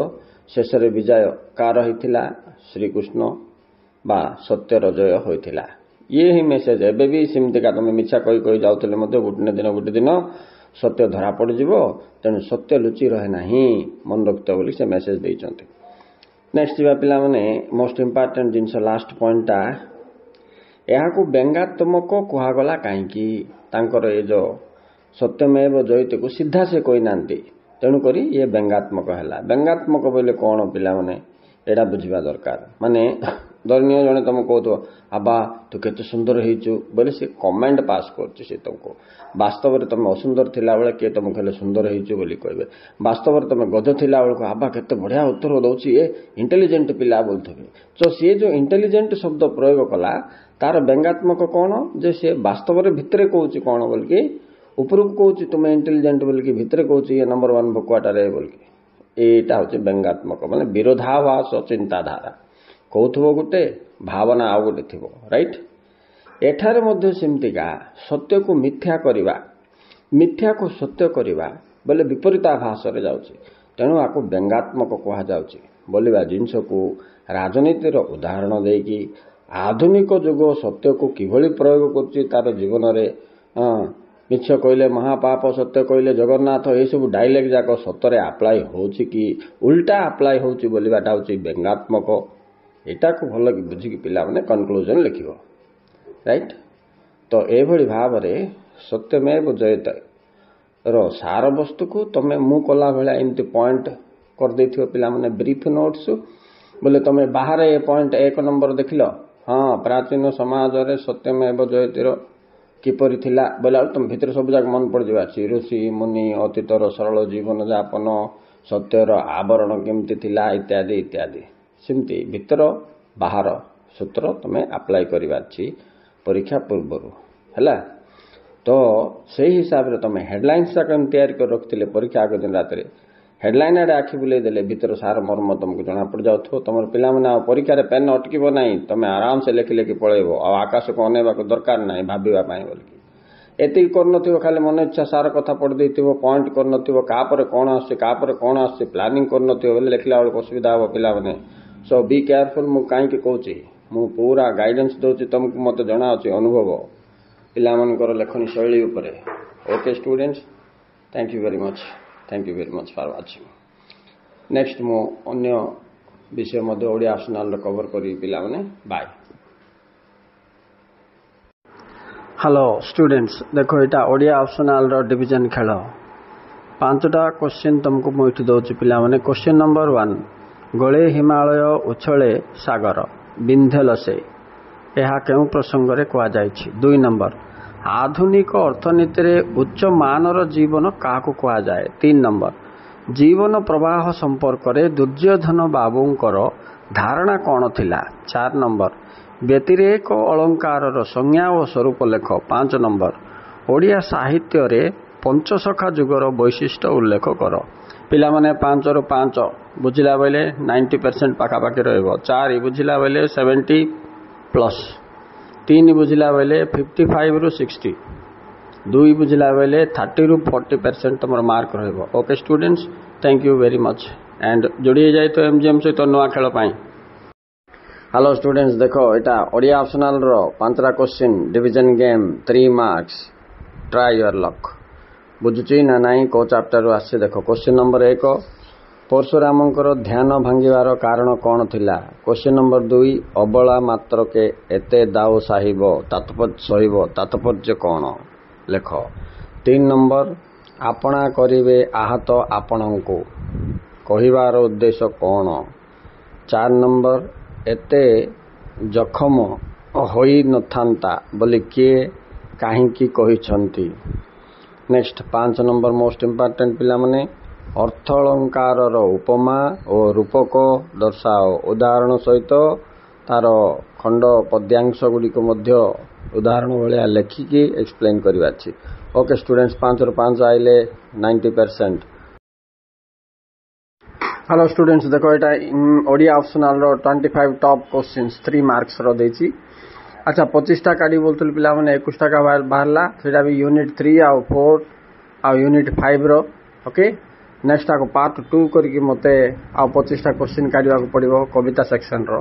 ଶେଷରେ ବିଜୟ କାର ହୋଇଥିଲା, ଶ୍ରୀକୃଷ୍ଣ ବା ସତ୍ୟର ଜୟ ହୋଇଥିଲା। ଇଏ ହିଁ ମେସେଜ। ଏବେ ବି ସେମିତିକା ତମେ ମିଛା କହି କହି ଯାଉଥିଲେ ମଧ୍ୟ ଗୋଟେ ଦିନ ସତ୍ୟ ଧରା ପଡ଼ିଯିବ, ତେଣୁ ସତ୍ୟ ଲୁଚି ରହେ ନାହିଁ, ମନେ ରଖିଥିବ ବୋଲି ସେ ମେସେଜ ଦେଇଛନ୍ତି। ନେକ୍ସଟ ଯିବା ପିଲାମାନେ, ମୋଷ୍ଟ ଇମ୍ପୋର୍ଟାଣ୍ଟ ଜିନିଷ ଲାଷ୍ଟ ପଏଣ୍ଟଟା, ଏହାକୁ ବ୍ୟଙ୍ଗାତ୍ମକ କୁହାଗଲା କାହିଁକି। ତାଙ୍କର ଏ ଯେଉଁ ସତ୍ୟମେବ ଜୟତେକୁ ସିଧା ସେ କହିନାହାନ୍ତି, ତେଣୁକରି ଇଏ ବ୍ୟଙ୍ଗାତ୍ମକ ହେଲା। ବ୍ୟଙ୍ଗାତ୍ମକ ବୋଇଲେ କ'ଣ ପିଲାମାନେ, ଏଇଟା ବୁଝିବା ଦରକାର। ମାନେ ଧରିନିଅ ଜଣେ ତମକୁ କହୁଥିବ, ଆବା ତୁ କେତେ ସୁନ୍ଦର ହେଇଛୁ ବୋଲି ସେ କମେଣ୍ଟ ପାସ୍ କରୁଛି ସେ ତମକୁ। ବାସ୍ତବରେ ତମେ ଅସୁନ୍ଦର ଥିଲାବେଳେ କିଏ ତମକୁ ହେଲେ ସୁନ୍ଦର ହେଇଛୁ ବୋଲି କହିବେ। ବାସ୍ତବରେ ତମେ ଗଧ ଥିଲାବେଳକୁ ଆବା କେତେ ବଢ଼ିଆ ଉତ୍ତର ଦେଉଛି, ଏ ଇଣ୍ଟେଲିଜେଣ୍ଟ ପିଲା ବୋଲୁଥିବେ। ତ ସିଏ ଯେଉଁ ଇଣ୍ଟେଲିଜେଣ୍ଟ ଶବ୍ଦ ପ୍ରୟୋଗ କଲା, ତାର ବ୍ୟଙ୍ଗାତ୍ମକ କ'ଣ, ଯେ ସେ ବାସ୍ତବରେ ଭିତରେ କହୁଛି କ'ଣ ବୋଲିକି, ଉପରକୁ କହୁଛି ତୁମେ ଇଣ୍ଟେଲିଜେଣ୍ଟ ବୋଲିକି, ଭିତରେ କହୁଛି ଏ ନମ୍ବର 1 ଭକୁଆଟାରେ ବୋଲିକି। ଏଇଟା ହେଉଛି ବ୍ୟଙ୍ଗାତ୍ମକ, ମାନେ ବିରୋଧାଭାସ ଚିନ୍ତାଧାରା। କହୁଥିବ ଗୋଟେ, ଭାବନା ଆଉ ଗୋଟେ ଥିବ, ରାଇଟ୍। ଏଠାରେ ମଧ୍ୟ ସେମିତିକା ସତ୍ୟକୁ ମିଥ୍ୟା କରିବା, ମିଥ୍ୟାକୁ ସତ୍ୟ କରିବା ବୋଲେ ବିପରୀତାଭାସରେ ଯାଉଛି, ତେଣୁ ଆକୁ ବ୍ୟଙ୍ଗାତ୍ମକ କୁହାଯାଉଛି। ବୋଲିବା ଜିନିଷକୁ ରାଜନୀତିର ଉଦାହରଣ ଦେଇକି ଆଧୁନିକ ଯୁଗ ସତ୍ୟକୁ କିଭଳି ପ୍ରୟୋଗ କରୁଛି ତାର ଜୀବନରେ। ମିଛ କହିଲେ ମହାପାପ, ସତ୍ୟ କହିଲେ ଜଗନ୍ନାଥ, ଏସବୁ ଡାଇଲେକ୍ଟ ଯାକ ସତରେ ଆପ୍ଲାଏ ହେଉଛି କି ଉଲ୍ଟା ଆପ୍ଲାଏ ହେଉଛି ବୋଲିବାଟା ହେଉଛି ବ୍ୟଙ୍ଗାତ୍ମକ। ଏଟାକୁ ଭଲ ବୁଝିକି ପିଲାମାନେ କନକ୍ଲୁଜନ୍ ଲେଖିବ, ରାଇଟ୍। ତ ଏଭଳି ଭାବରେ ସତ୍ୟମେବ ଜୟତେର ସାରବସ୍ତୁକୁ ତମେ ମୁଁ କଲା ଭଳିଆ ଏମିତି ପଏଣ୍ଟ କରିଦେଇଥିବ ପିଲାମାନେ, ବ୍ରିଫ୍ ନୋଟ୍ସ। ବୋଲେ ତମେ ବାହାରେ ଏ ପଏଣ୍ଟ 1 ନମ୍ବର ଦେଖିଲ, ହଁ ପ୍ରାଚୀନ ସମାଜରେ ସତ୍ୟମେବ ଜୟତେର କିପରି ଥିଲା ବୋଇଲା ତମ ଭିତରେ ସବୁ ଯାକ ମନେ ପଡ଼ିଯିବ। ଋଷି ମୁନି, ଅତୀତର ସରଳ ଜୀବନଯାପନ, ସତ୍ୟର ଆବରଣ କେମିତି ଥିଲା, ଇତ୍ୟାଦି ଇତ୍ୟାଦି। ସେମିତି ଭିତର ବାହାର ସୂତ୍ର ତମେ ଆପ୍ଲାଏ କରିବାର ଅଛି ପରୀକ୍ଷା ପୂର୍ବରୁ, ହେଲା। ତ ସେଇ ହିସାବରେ ତମେ ହେଡଲାଇନ୍ସ ଯାକ ଏମିତି ତିଆରି କରି ରଖିଥିଲେ ପରୀକ୍ଷା ଆଗ ଦିନ ରାତିରେ, ହେଡଲାଇନ୍ ଆଡ଼େ ଆଖି ବୁଲେଇ ଦେଲେ ଭିତର ସାର ମର୍ମ ତମକୁ ଜଣାପଡ଼ିଯାଉଥିବ। ତମର ପିଲାମାନେ ଆଉ ପରୀକ୍ଷାରେ ପେନ୍ ଅଟକିବ ନାହିଁ, ତମେ ଆରାମସେ ଲେଖି ଲେଖି ପଳେଇବ, ଆଉ ଆକାଶକୁ ଅନେଇବାକୁ ଦରକାର ନାହିଁ ଭାବିବା ପାଇଁ ବୋଲିକି। ଏତିକି କରିନଥିବ, ଖାଲି ମନ ଇଚ୍ଛା ସାର କଥା ପଢ଼ି ଦେଇଥିବ, ପଏଣ୍ଟ କରିନଥିବ, କାପରେ କ'ଣ ଆସୁଛି କାପରେ କ'ଣ ଆସୁଛି ପ୍ଲାନିଂ କରିନଥିବ ବୋଲେ ଲେଖିଲା ବେଳକୁ ଅସୁବିଧା ହେବ ପିଲାମାନେ। ସୋ ବି କେୟାରଫୁଲ୍। ମୁଁ କାହିଁକି କହୁଛି, ମୁଁ ପୁରା ଗାଇଡେନ୍ସ ଦେଉଛି ତମକୁ, ମୋତେ ଜଣାଅଛି ଅନୁଭବ ପିଲାମାନଙ୍କର ଲେଖନୀ ଶୈଳୀ ଉପରେ। Okay students, thank you very much for watching. Next ମୁଁ ଅନ୍ୟ ବିଷୟ ମଧ୍ୟ ଓଡ଼ିଆ ଅପସନାଲର କଭର କରିବି ପିଲାମାନେ। ବାଏ। ହ୍ୟାଲୋ ଷ୍ଟୁଡେଣ୍ଟସ୍, ଦେଖ ଏଇଟା ଓଡ଼ିଆ ଅପସନାଲର ଡିଭିଜନ ଖେଳ। 5ଟା କ୍ୱେଶ୍ଚିନ୍ ତୁମକୁ ମୁଁ ଏଠି ଦେଉଛି ପିଲାମାନେ। କ୍ୱେଶ୍ଚିନ୍ ନମ୍ବର 1, ଗଳେ ହିମାଳୟ ଉଛଳେ ସାଗର ବିନ୍ଧେଲସେ, ଏହା କେଉଁ ପ୍ରସଙ୍ଗରେ କୁହାଯାଇଛି? 2 ନମ୍ବର, ଆଧୁନିକ ଅର୍ଥନୀତିରେ ଉଚ୍ଚ ମାନର ଜୀବନ କାହାକୁ କୁହାଯାଏ? 3 ନମ୍ବର, ଜୀବନ ପ୍ରବାହ ସମ୍ପର୍କରେ ଦୁର୍ଯ୍ୟୋଧନ ବାବୁଙ୍କର ଧାରଣା କ'ଣ ଥିଲା? 4 ନମ୍ବର, ବ୍ୟତିରେକ ଅଳଙ୍କାରର ସଂଜ୍ଞା ଓ ସ୍ୱରୂପ ଲେଖ। 5 ନମ୍ବର, ଓଡ଼ିଆ ସାହିତ୍ୟରେ ପଞ୍ଚସଖା ଯୁଗର ବୈଶିଷ୍ଟ୍ୟ ଉଲ୍ଲେଖ କର। ପିଲାମାନେ 5ରୁ 5 ବୁଝିଲା ବେଳେ 90% ପାଖାପାଖି ରହିବ। 4 ବୁଝିଲା ବେଳେ 70+, 3 ବୁଝିଲା ବେଳେ 55ରୁ 60, 2 ବୁଝିଲା ବେଳେ 30ରୁ 40% ତୁମର ମାର୍କ ରହିବ। Okay students, thank you very much and ଯୋଡ଼ି ହେଇଯାଇଥିବ MGM ସହିତ ନୂଆ ଖେଳ ପାଇଁ। ହ୍ୟାଲୋ ଷ୍ଟୁଡେଣ୍ଟସ୍, ଦେଖ ଏଇଟା ଓଡ଼ିଆ ଅପସନାଲର 5ଟା question division game 3 marks. Try your luck. ବୁଝୁଛି ନା ନାହିଁ କେଉଁ ଚାପ୍ଟରରୁ ଆସିଛି ଦେଖ। କ୍ୱେଶ୍ଚିନ୍ ନମ୍ବର 1, ପରଶୁରାମଙ୍କର ଧ୍ୟାନ ଭାଙ୍ଗିବାର କାରଣ କ'ଣ ଥିଲା? କ୍ୱେଶ୍ଚିନ୍ ନମ୍ବର 2, ଅବଳା ମାତ୍ରକେ ଏତେ ଦାଉ ସହିବ ତାତ୍ପର୍ଯ୍ୟ କ'ଣ? ଲେଖ। 3 ନମ୍ବର, ଆପଣା କରିବେ ଆହତ ଆପଣଙ୍କୁ, କହିବାର ଉଦ୍ଦେଶ୍ୟ କ'ଣ? 4 ନମ୍ବର, ଏତେ ଜଖମ ହୋଇନଥାନ୍ତା ବୋଲି କିଏ କାହିଁକି କହିଛନ୍ତି? ନେକ୍ସଟ 5 ନମ୍ବର ମୋଷ୍ଟ ଇମ୍ପୋର୍ଟାଣ୍ଟ ପିଲାମାନେ, ଅର୍ଥ ଅଳଙ୍କାରର ଉପମା ଓ ରୂପକ ଦର୍ଶାଅ। ଉଦାହରଣ ସହିତ ତାର ଖଣ୍ଡ ପଦ୍ୟାଂଶ ଗୁଡ଼ିକ ମଧ୍ୟ ଉଦାହରଣ ଭଳିଆ ଲେଖିକି ଏକ୍ସପ୍ଲେନ୍ କରିବାର ଅଛି। ଓକେ ଷ୍ଟୁଡେଣ୍ଟସ୍, 5ରୁ 5 ଆଇଲେ 90%। ହ୍ୟାଲୋ ଷ୍ଟୁଡେଣ୍ଟସ୍, ଦେଖ ଏଇଟା ଓଡ଼ିଆ ଅପସନାଲର 25 ଟପ୍ କ୍ୱେଶ୍ଚିନ୍ସ 3 ମାର୍କସର ଦେଇଛି। ଆଚ୍ଛା, 25ଟା କାଢ଼ି ବୋଲୁଥିଲି ପିଲାମାନେ, 21ଟା ବାହାରିଲା। ସେଇଟା ବି ୟୁନିଟ୍ 3 ଆଉ 4 ଆଉ ୟୁନିଟ୍ 5ର। ଓକେ, ନେକ୍ସଟ ଆକୁ ପାର୍ଟ 2 କରିକି ମୋତେ ଆଉ 25ଟା କ୍ୱେଶ୍ଚିନ୍ କାଢ଼ିବାକୁ ପଡ଼ିବ କବିତା ସେକ୍ସନର।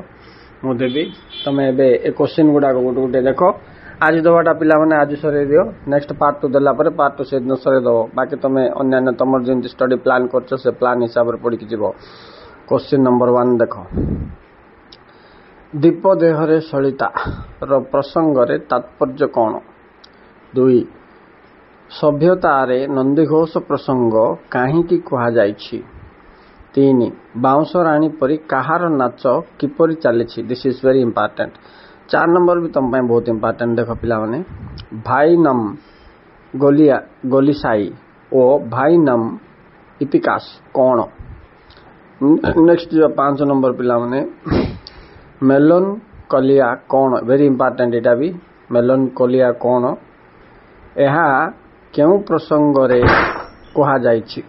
ମୁଁ ଦେବି, ତୁମେ ଏବେ ଏ କ୍ୱେଶ୍ଚିନ୍ ଗୁଡ଼ାକ ଗୋଟେ ଗୋଟେ ଦେଖ। ଆଜି ଦେବାଟା ପିଲାମାନେ ଆଜି ସରେଇ ଦିଅ। ନେକ୍ସଟ ପାର୍ଟ 2 ଦେଲା ପରେ ପାର୍ଟ 2 ସେଦିନ ସରେଇ ଦେବ। ବାକି ତୁମେ ଅନ୍ୟାନ୍ୟ ତୁମର ଯେମିତି ଷ୍ଟଡି ପ୍ଲାନ୍ କରୁଛ ସେ ପ୍ଲାନ୍ ହିସାବରେ ପଢ଼ିକି ଯିବ। କ୍ୱେଶ୍ଚିନ୍ ନମ୍ବର 1 ଦେଖ। ଦୀପ ଦେହରେ ସଳିତାର ପ୍ରସଙ୍ଗରେ ତାତ୍ପର୍ଯ୍ୟ କ'ଣ? 2, ସଭ୍ୟତାରେ ନନ୍ଦିଘୋଷ ପ୍ରସଙ୍ଗ କାହିଁକି କୁହାଯାଇଛି? 3, ବାଉଁଶ ରାଣୀ ପରି କାହାର ନାଚ କିପରି ଚାଲିଛି? This is very important. 4 number ବି ତୁମ ପାଇଁ ବହୁତ ଇମ୍ପୋର୍ଟାଣ୍ଟ। ଦେଖ ପିଲାମାନେ, ଭାଇନମ୍ ଗୋଲିସାଇ ଓ ଭାଇନମ୍ ଇପିକାସ କ'ଣ? ନେକ୍ସଟ ଯିବା 5 ନମ୍ବର ପିଲାମାନେ, ମେଲନ କଲିଆ କ'ଣ? ଭେରି ଇମ୍ପୋର୍ଟାଣ୍ଟ ଏଇଟା ବି। ମେଲନ କଲିଆ କ'ଣ? ଏହା କେଉଁ ପ୍ରସଙ୍ଗରେ କୁହାଯାଇଛି?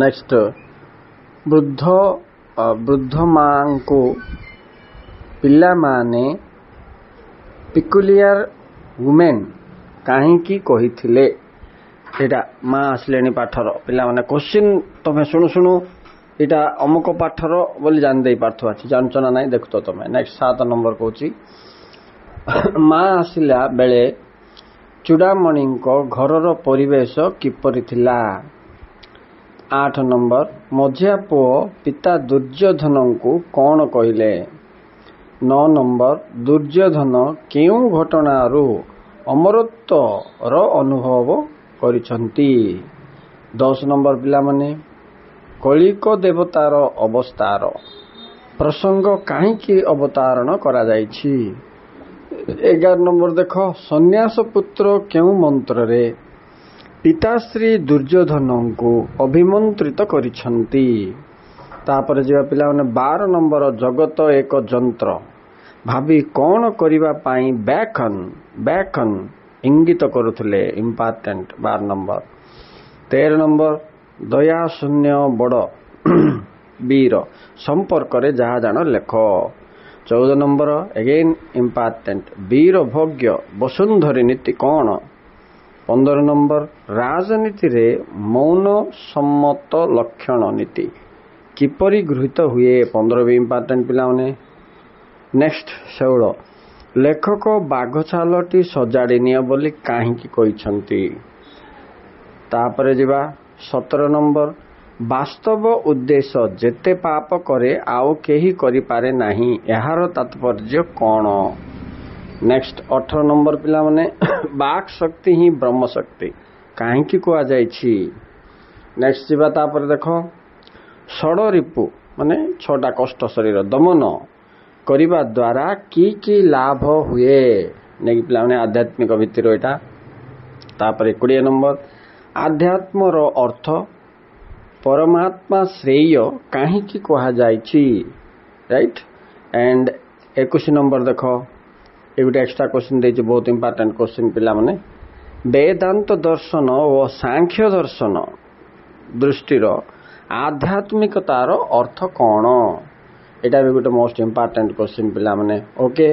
ନେକ୍ସଟ, ବୃଦ୍ଧ ମାଙ୍କୁ ପିଲାମାନେ ପିକୁଲିଆର ୱୁମେନ୍ କାହିଁକି କହିଥିଲେ? ଏଇଟା ମା ଆସିଲେଣି ପାଠର ପିଲାମାନେ କ୍ୱେଶ୍ଚିନ୍ ତମେ ଶୁଣୁ ଏଇଟା ଅମୁକ ପାଠର ବୋଲି ଜାଣି ଦେଇ ପାରୁଥିବ। ଜାଣିଛ ନା ନାହିଁ ଦେଖୁଥ ତମେ। ନେକ୍ସଟ 7 ନମ୍ବର କହୁଛି, ମା ଆସିଲା ବେଳେ ଚୂଡ଼ାମଣିଙ୍କ ଘରର ପରିବେଶ କିପରି ଥିଲା? 8 ନମ୍ବର, ମଝିଆ ପୁଅ ପିତା ଦୁର୍ଯ୍ୟୋଧନଙ୍କୁ କ'ଣ କହିଲେ? 9 ନମ୍ବର, ଦୁର୍ଯ୍ୟୋଧନ କେଉଁ ଘଟଣାରୁ ଅମରତ୍ୱର ଅନୁଭବ କରିଛନ୍ତି? 10 ନମ୍ବର ପିଲାମାନେ, କଳିକ ଦେବତାର ଅବତାର ପ୍ରସଙ୍ଗ କାହିଁକି ଅବତାରଣ କରାଯାଇଛି? 11 ନମ୍ବର ଦେଖ, ସନ୍ନ୍ୟାସ ପୁତ୍ର କେଉଁ ମନ୍ତ୍ରରେ ପିତାଶ୍ରୀ ଦୁର୍ଯ୍ୟୋଧନଙ୍କୁ ଅଭିମନ୍ତ୍ରିତ କରିଛନ୍ତି? ତାପରେ ଯିବା ପିଲାମାନେ 12 ନମ୍ବର, ଜଗତ ଏକ ଯନ୍ତ୍ର ଭାବି କ'ଣ କରିବା ପାଇଁ ବ୍ୟାକନ ଇଙ୍ଗିତ କରୁଥିଲେ? Important 12 number. 13 ନମ୍ବର, ଦୟା ଶୂନ୍ୟ ବଡ଼ ବୀର ସମ୍ପର୍କରେ ଯାହା ଜାଣ ଲେଖ। 14 ନମ୍ବର, ଏଗେନ୍ ଇମ୍ପୋର୍ଟାଣ୍ଟ, ବୀର ଭୋଗ୍ୟ ବସୁନ୍ଧରୀ ନୀତି କ'ଣ? 15 ନମ୍ବର, ରାଜନୀତିରେ ମୌନ ସମ୍ମତ ଲକ୍ଷଣ ନୀତି କିପରି ଗୃହୀତ ହୁଏ? 15 ବି ଇମ୍ପୋର୍ଟାଣ୍ଟ ପିଲାମାନେ। ନେକ୍ସଟ 16, ଲେଖକ ବାଘଛାଲଟି ସଜାଡ଼ି ନିଅ ବୋଲି କାହିଁକି କହିଛନ୍ତି? ତାପରେ ଯିବା 17 ନମ୍ବର, ବାସ୍ତବ ଉଦ୍ଦେଶ୍ୟ ଯେତେ ପାପ କରେ ଆଉ କେହି କରିପାରେ ନାହିଁ, ଏହାର ତାତ୍ପର୍ଯ୍ୟ କ'ଣ? ନେକ୍ସଟ 18 ନମ୍ବର ପିଲାମାନେ, ବାକ୍ ଶକ୍ତି ହିଁ ବ୍ରହ୍ମ ଶକ୍ତି କାହିଁକି କୁହାଯାଇଛି? ନେକ୍ସଟ ଯିବା ତାପରେ ଦେଖ, ଷଡ଼ରିପୁ ମାନେ 6ଟା କଷ୍ଟ ଶରୀର ଦମନ କରିବା ଦ୍ୱାରା କି ଲାଭ ହୁଏ? ନେଇକି ପିଲାମାନେ ଆଧ୍ୟାତ୍ମିକ ଭିତ୍ତିର ଏଇଟା। ତାପରେ 20 ନମ୍ବର, ଆଧ୍ୟାତ୍ମର ଅର୍ଥ ପରମାତ୍ମା ଶ୍ରେୟ କାହିଁକି କୁହାଯାଇଛି? ରାଇଟ୍। ଆଣ୍ଡ 21 ନମ୍ବର ଦେଖ, ଏ ଗୋଟେ ଏକ୍ସଟ୍ରା କ୍ୱେଶ୍ଚିନ୍ ଦେଇଛି, ବହୁତ ଇମ୍ପୋର୍ଟାଣ୍ଟ କ୍ୱେଶ୍ଚିନ୍ ପିଲାମାନେ। ବେଦାନ୍ତ ଦର୍ଶନ ଓ ସାଂଖ୍ୟ ଦର୍ଶନ ଦୃଷ୍ଟିର ଆଧ୍ୟାତ୍ମିକତାର ଅର୍ଥ କ'ଣ? ଏଇଟା ବି ଗୋଟେ ମୋଷ୍ଟ ଇମ୍ପୋର୍ଟାଣ୍ଟ କ୍ୱେଶ୍ଚିନ୍ ପିଲାମାନେ। ଓକେ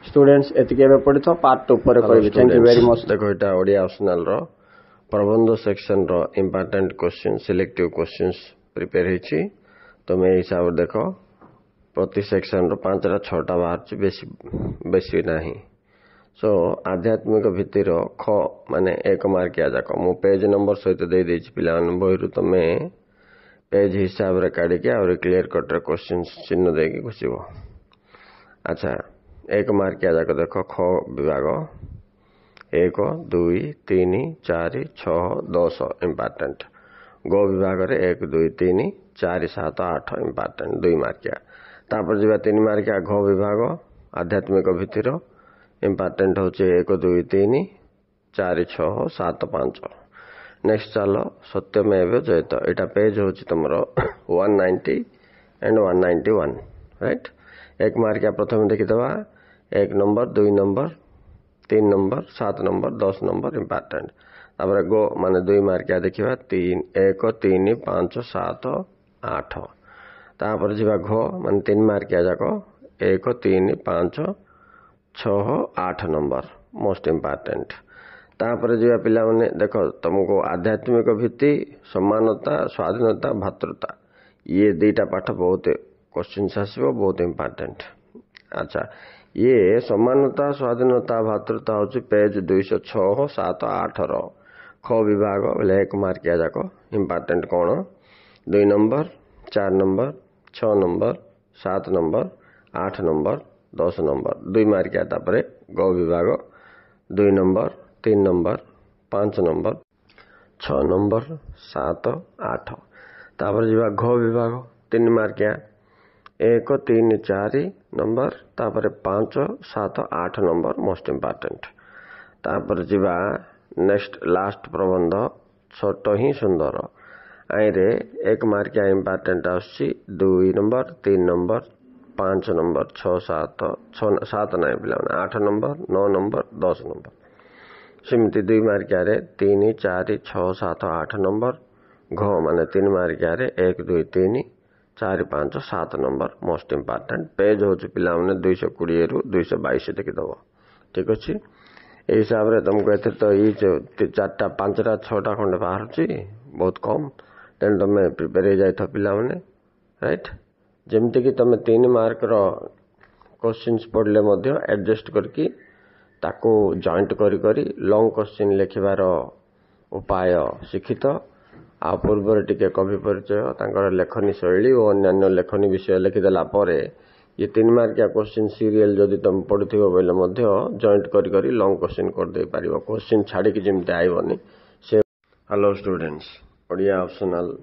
ଷ୍ଟୁଡେଣ୍ଟସ୍, ଏତିକି ଏବେ ପଢିଥ, ପାର୍ଟ 2 ପରେ କହିବି। Thank you very much. ଦେଖ, ଏଇଟା ଓଡ଼ିଆ ଅପସନାଲର ପ୍ରବନ୍ଧ ସେକ୍ସନର important question, selective questions prepare ହେଇଛି। ତୁମେ ଏଇ ହିସାବରେ ଦେଖ, ପ୍ରତି ସେକ୍ସନର 5ଟା 6ଟା ବାହାରୁଛି, ବେଶୀ ନାହିଁ। ସୋ ଆଧ୍ୟାତ୍ମିକ ଭିତ୍ତିର ଖ ମାନେ 1 ମାର୍କିଆ ଯାକ ମୁଁ ପେଜ ନମ୍ବର ସହିତ ଦେଇଦେଇଛି ପିଲାମାନେ। ବହିରୁ ତୁମେ ପେଜ ହିସାବରେ କାଢ଼ିକି ଆହୁରି କ୍ଲିୟର କଟ୍ରେ କ୍ୱେଶ୍ଚିନ୍ସ ଚିହ୍ନ ଦେଇକି ଘୁଷିବ। ଆଚ୍ଛା, 1 ମାର୍କିଆ ଯାକ ଦେଖ, ଖ ବିଭାଗ 1, 2, 3, 4, 6, 10 ଇମ୍ପୋର୍ଟାଣ୍ଟ। ଗ ବିଭାଗରେ 1, 2, 3, 4, 7, 8 ଇମ୍ପୋର୍ଟାଣ୍ଟ 2 ମାର୍କିଆ। ତାପରେ ଯିବା 3 ମାର୍କିଆ ଘ ବିଭାଗ ଆଧ୍ୟାତ୍ମିକ ଭିତ୍ତିର ଇମ୍ପୋର୍ଟାଣ୍ଟ ହେଉଛି 1, 2, 3, 4, 6, 7, 5। ନେକ୍ସଟ ଚାଲ ସତ୍ୟମେବ ଜୟତ। ଏଇଟା ପେଜ ହେଉଛି ତୁମର 190 ଆଣ୍ଡ 191। ରାଇଟ୍। 1 ମାର୍କିଆ ପ୍ରଥମେ ଦେଖିଦେବା, 1 number, 2 number, 3 number, 7 number, 10 number important. ତାପରେ ଗୋ ମାନେ 2 ମାର୍କିଆ ଦେଖିବା, 1, 3, 5, 7, 8। ତାପରେ ଯିବା ଘ ମାନେ 3 ମାର୍କିଆ ଯାକ 1, 3, 5, 6, 8 ନମ୍ବର ମୋଷ୍ଟ ଇମ୍ପୋର୍ଟାଣ୍ଟ। ତାପରେ ଯିବା ପିଲାମାନେ ଦେଖ, ତୁମକୁ ଆଧ୍ୟାତ୍ମିକ ଭିତ୍ତି, ସମାନତା, ସ୍ୱାଧୀନତା, ଭାତୃତା, ଇଏ 2ଟା ପାଠ ବହୁତ କ୍ୱେଶ୍ଚିନ୍ସ ଆସିବ, ବହୁତ ଇମ୍ପୋର୍ଟାଣ୍ଟ। ଆଚ୍ଛା, ଇଏ ସମାନତା, ସ୍ୱାଧୀନତା, ଭାତୃତା ହେଉଛି ପେଜ 206, 7, 8ର ଖ ବିଭାଗ ବୋଲେ 1 ମାର୍କିଆ ଯାକ ଇମ୍ପୋର୍ଟାଣ୍ଟ କ'ଣ? 2 number, 4 number, 6 number, 7 number, 8 number, 10 number 2 ମାର୍କିଆ। ତାପରେ ଗ ବିଭାଗ 2 ନମ୍ବର, 3 ନମ୍ବର, 5 ନମ୍ବର, 6 ନମ୍ବର, 7, 8। ତାପରେ ଯିବା ଘ ବିଭାଗ 3 ମାର୍କିଆ 1, 3, 4 ନମ୍ବର, ତାପରେ 5, 7, 8 ନମ୍ବର ମୋଷ୍ଟ ଇମ୍ପୋର୍ଟାଣ୍ଟ। ତାପରେ ଯିବା ନେକ୍ସଟ ଲାଷ୍ଟ ପ୍ରବନ୍ଧ ଛୋଟ ହିଁ ସୁନ୍ଦର। ଆଇରେ 1 ମାର୍କିଆ ଇମ୍ପୋର୍ଟାଣ୍ଟ ଆସୁଛି 2 ନମ୍ବର, 3 ନମ୍ବର, 5 ନମ୍ବର, 7 ନାହିଁ ପିଲାମାନେ, 8 ନମ୍ବର, 9 ନମ୍ବର, 10 ନମ୍ବର। ସେମିତି 2 ମାର୍କିଆରେ 3, 4, 6, 7, 8 ନମ୍ବର। ଘ ମାନେ 3 ମାର୍କିଆରେ 1, 2, 3, 4, 5, 7 ନମ୍ବର ମୋଷ୍ଟ ଇମ୍ପୋର୍ଟାଣ୍ଟ। ପେଜ ହେଉଛି ପିଲାମାନେ 220ରୁ 222 ଦେଖିଦେବ। ଠିକ୍ ଅଛି। ଏଇ ହିସାବରେ ତୁମକୁ ଏଥିରେ ତ ଏଇ 4ଟା 5ଟା 6ଟା ଖଣ୍ଡେ ବାହାରୁଛି, ବହୁତ କମ୍। ତେଣୁ ତୁମେ ପ୍ରିପେୟାର ହେଇଯାଇଥାଅ ପିଲାମାନେ। ରାଇଟ୍। ଯେମିତିକି ତୁମେ 3 ମାର୍କର କ୍ୱେଶ୍ଚିନ୍ସ ପଢ଼ିଲେ ମଧ୍ୟ ଆଡ଼ଜଷ୍ଟ କରିକି ତାକୁ ଜଏଣ୍ଟ କରି ଲଙ୍ଗ୍ କ୍ୱେଶ୍ଚିନ୍ ଲେଖିବାର ଉପାୟ ଶିଖିତ। ଆଉ ପୂର୍ବରେ ଟିକେ କବି ପରିଚୟ, ତାଙ୍କର ଲେଖନୀ ଶୈଳୀ ଓ ଅନ୍ୟାନ୍ୟ ଲେଖନୀ ବିଷୟ ଲେଖିଦେଲା ପରେ ये 3 मार्किया क्वेश्चन सीरियल जदि तुम पढ़ुथिबो बोले मध्य जॉइंट करी लॉन्ग क्वेश्चन कर दे पारिबो, क्वेश्चन छाड़ी कि जेमते आइबनी से। Hello students, Odia optional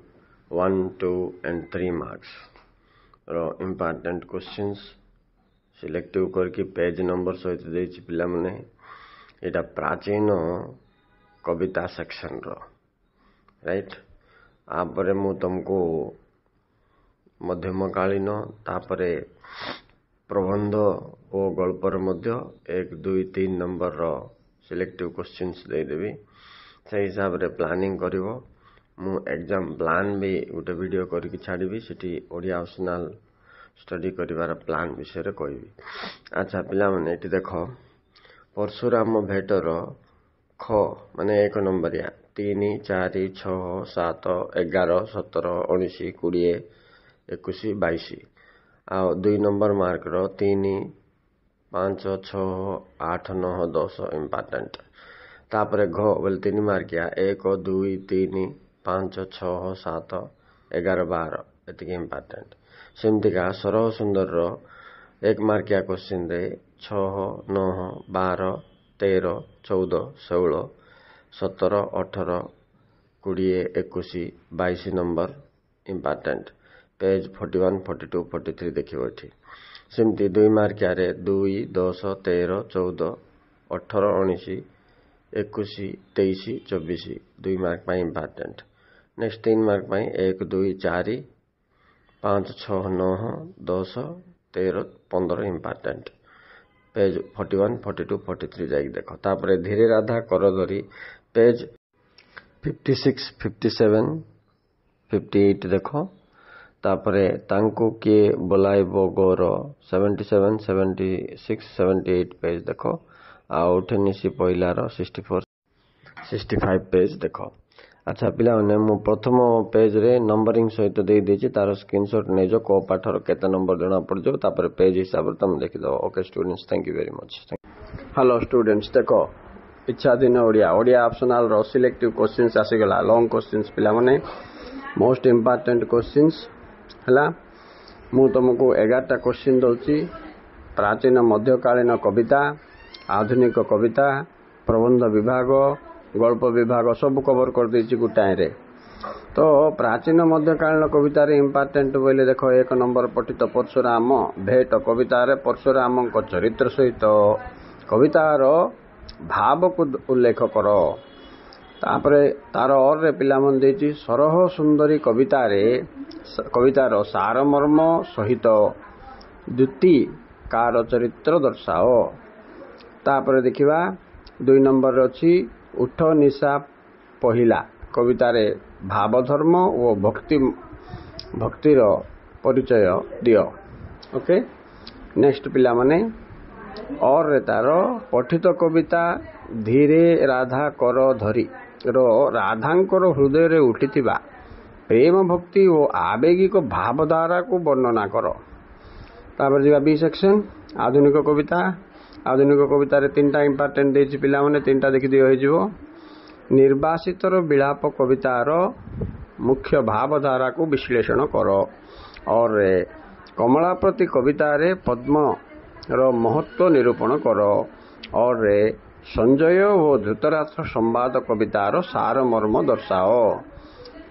1, 2 and 3 marks रो इंपोर्टेंट क्वेश्चंस सिलेक्टिव करके पेज नंबर सहित देछि पिला माने। एटा प्राचीन कविता सेक्शन रो राइट। आपरे मु तुमको मध्यमकालीन तापरे प्रबंध और गल्पर मध्य 1, 2, 3 नंबर रो सिलेक्टिव क्वेश्चंस दे देबी। से हिसाब रे प्लानिंग करिवो। मु एग्जाम प्लान भी गोटे वीडियो करके छाड़बी, सेठी ओडिया ऑप्शनल स्टडी करिवार प्लान विषय रे कहबी। अच्छा पिला माने एठी देखो, परशुराम भेटर ख माने 1 नंबरिया 3, 4, 6, 7, 11, 17, 19, 20, 21, 22 ଆଉ 2 नंबर मार्क रो 3, 5, 6, 8, 9, 10 इम्पोर्टेंट। तापरे घ बोले 3 मार्किया 1, 2, 3, 5, 6, 7, 11 12 ଏତିକି ଇମ୍ପୋର୍ଟାଣ୍ଟ। ସେମିତିକା ସରହ ସୁନ୍ଦରର 1 ମାର୍କିଆ କ୍ୱେଶ୍ଚିନ୍ରେ 6 9 12 13 14 16 17 18 20 21 22 ନମ୍ବର ଇମ୍ପୋର୍ଟାଣ୍ଟ। ପେଜ୍ 41 42 43 ଦେଖିବ ଏଠି। ସେମିତି 2 ମାର୍କିଆରେ 2 10 13 14 18 19 21 23 24 2 ମାର୍କ ପାଇଁ ଇମ୍ପୋର୍ଟାଣ୍ଟ। ନେକ୍ସଟ 3 ମାର୍କ ପାଇଁ 1 2 4 5 6 9 10 13 15 ଇମ୍ପୋର୍ଟାଣ୍ଟ। ପେଜ୍ 41 42 43 ଯାଇକି ଦେଖ। ତାପରେ ଧୀରେ ରାଧା କର ଧରି ପେଜ୍ 56 57 58 ଦେଖ। ତାପରେ ତାଙ୍କୁ କିଏ ବୋଲାଇବ ଗୋର 77 76 78 ପେଜ୍ ଦେଖ। ଆଉ ଟେନିସି ପହିଲାର 64 65 ପେଜ୍ ଦେଖ। ଆଚ୍ଛା ପିଲାମାନେ, ମୁଁ ପ୍ରଥମ ପେଜ୍ରେ ନମ୍ବରିଂ ସହିତ ଦେଇଦେଇଛି, ତାର ସ୍କ୍ରିନଶଟ୍ ନେଇଯାଅ। କୋଉ ପାଠର କେତେ ନମ୍ବର ଜଣାପଡ଼ିଯିବ, ତାପରେ ପେଜ୍ ହିସାବରେ ତୁମେ ଦେଖିଦେବ। Okay students, thank you very much. Hello students, ଦେଖ ଇଚ୍ଛାଧୀନ ଓଡ଼ିଆ ଅପସନାଲର ସିଲେକ୍ଟିଭ କ୍ୱେଶ୍ଚିନ୍ସ ଆସିଗଲା। ଲଙ୍ଗ କ୍ୱେଶ୍ଚିନ୍ସ ପିଲାମାନେ, ମୋଷ୍ଟ ଇମ୍ପୋର୍ଟାଣ୍ଟ କ୍ୱେଶ୍ଚିନ୍ସ ହେଲା। ମୁଁ ତୁମକୁ 11ଟା କ୍ୱେଶ୍ଚିନ୍ ଦେଉଛି। ପ୍ରାଚୀନ ମଧ୍ୟକାଳୀନ କବିତା, ଆଧୁନିକ କବିତା, ପ୍ରବନ୍ଧ ବିଭାଗ, ଗଳ୍ପ ବିଭାଗ ସବୁ କଭର କରିଦେଇଛି ଗୋଟାଏରେ। ତ ପ୍ରାଚୀନ ମଧ୍ୟକାଳୀନ କବିତାରେ ଇମ୍ପୋର୍ଟାଣ୍ଟ ବୋଇଲେ ଦେଖ, 1 ନମ୍ବର ପଠିତ ପରଶୁରାମ ଭେଟ। କବିତାରେ ପରଶୁରାମଙ୍କ ଚରିତ୍ର ସହିତ କବିତାର ଭାବକୁ ଉଲ୍ଲେଖ କର। ତାପରେ ତାର ଅର୍ରେ ପିଲାମାନେ ଦେଇଛି ସରହ ସୁନ୍ଦରୀ କବିତାର ସାରମର୍ମ ସହିତ ଦ୍ୟୁତିକାର ଚରିତ୍ର ଦର୍ଶାଅ। ତାପରେ ଦେଖିବା 2 ନମ୍ବରରେ ଅଛି ଉଠ ନିଶା ପହିଲା। କବିତାରେ ଭାବଧର୍ମ ଓ ଭକ୍ତିର ପରିଚୟ ଦିଅ। ଓକେ, ନେକ୍ସଟ ପିଲାମାନେ ଅର୍ରେ ତାର ପଠିତ କବିତା ଧୀରେ ରାଧା କର ଧରି ରାଧାଙ୍କର ହୃଦୟରେ ଉଠିଥିବା ପ୍ରେମ ଭକ୍ତି ଓ ଆବେଗିକ ଭାବଧାରାକୁ ବର୍ଣ୍ଣନା କର। ତାପରେ ଯିବା B ସେକ୍ସନ, ଆଧୁନିକ କବିତା। ଆଧୁନିକ କବିତାରେ 3ଟା ଇମ୍ପୋର୍ଟାଣ୍ଟ ଦେଇଛି ପିଲାମାନେ, 3ଟା ଦେଖିଦିଅ ହେଇଯିବ। ନିର୍ବାସିତର ବିଳାପ କବିତାର ମୁଖ୍ୟ ଭାବଧାରାକୁ ବିଶ୍ଳେଷଣ କର। ଅର୍ରେ କମଳାପ୍ରତି କବିତାରେ ପଦ୍ମର ମହତ୍ତ୍ୱ ନିରୂପଣ କର। ଅର୍ରେ ସଞ୍ଜୟ ଓ ଧୃତରାଷ୍ଟ୍ର ସମ୍ବାଦ କବିତାର ସାରମର୍ମ ଦର୍ଶାଅ।